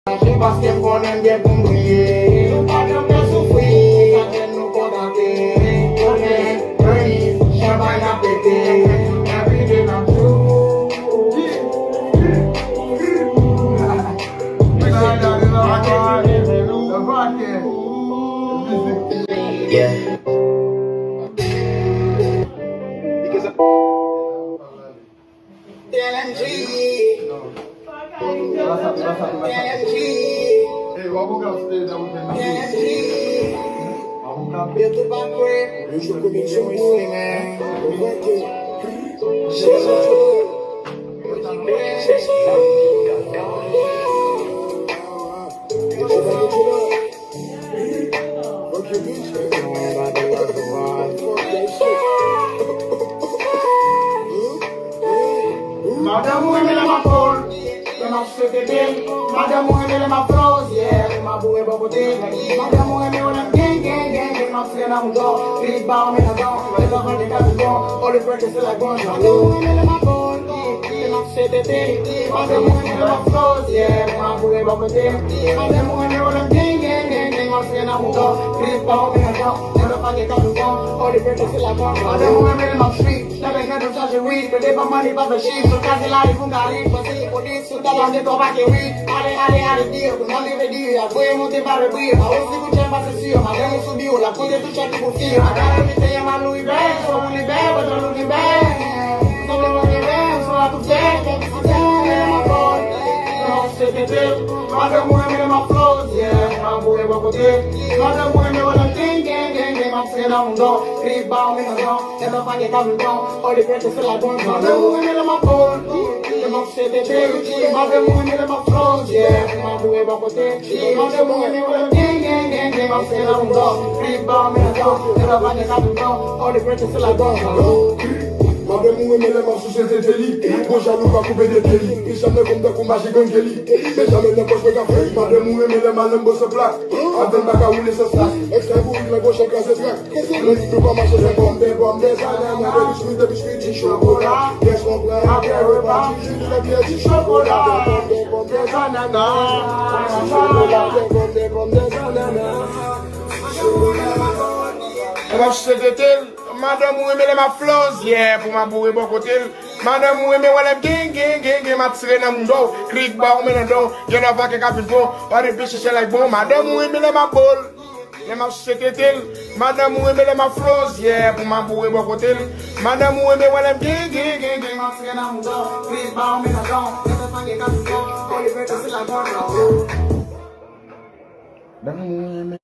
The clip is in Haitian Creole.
Che parce que qu'on aime bien pour briller. Nous pas jamais souffrir, quand nous condamner. On est ready, champagne à péter. Every day I'm true. Yeah. Eu tô pra crer, eu estou comigo, sou muito sim, man. Madame, où est ma pole? Ma chute belle, madame, où est ma flose? Yeah, ma boue est boboté. Madame, où est ma gang, ma friend, I'm dog. Big bow, me a dog. Let the honey got the gun. All the breakfast like one. Madame, où est ma pole? Ma chute belle, madame, où est ma flose? Yeah, ma boue est boboté. Madame, où est ma gang, ma friend, I'm dog. Big bow, me a dog. Let the honey got the gun. All the breakfast like one. Madame, où est ma street? Navegando já de weed, perder pra money pra vestir. Sou casilari com garimpo, assim por isso tá lá dentro pra que weed. Ale, dia, com nome de dia. Foi um tempo para beber, a outra com tempo acessível. Mas eu não subiu, lá cuida do cheque por fio. Agora me tem uma luz bem, sou um libero, outro luz bem. Sou um libero, sou a tu fé, que é uma flor. Não sei que Deus, mas eu morro é uma flor, yeah. Uma boa eu vou poder, mas eu morro é meu olho, gang. I'm saying I'm dog, big ball, me a dog, never find it coming wrong. All the breakfast feel like one dog. Madam, who in my phone? I'm saying that baby, madam, who in my clothes, yeah. My boy, my pote, madam, who in my gang. I'm saying I'm dog, big ball, me a dog, never find it coming wrong. All the breakfast feel like one dog. Madame, où est ma société délit? Bon, jaloux, va couper des délits. Ils sont comme des combats gigantesques. Mais jamais ne poche pas café. Madame, où est ma lambe se plaque? Avec ma caoule et ce sac. Extrait pour une gauche à classe de track. Le dit pas marcher, c'est comme des bombes, des ananas, des biscuits, du chocolat. Qu'est-ce qu'on prend? Après repas, tu dis la bière, du chocolat. Des bombes, des ananas. Des bombes, des ananas. Moi, je sais que madame, où est ma flose, yeah, pour ma boue, bon côté. Madame, où est ma gang, ma tiré dans mon dos. Click, bah, on met dans dos. Y'en a pas qui capite bon. Pas de biche, c'est like bon. Madame, où est ma boule? Les ma société, madame, où est ma flose, yeah, pour ma boue, bon côté. Madame, où est ma gang, ma tiré dans mon dos. Click, bah, on met dans dos. Y'en a pas qui capite bon. Pas de biche, c'est like bon.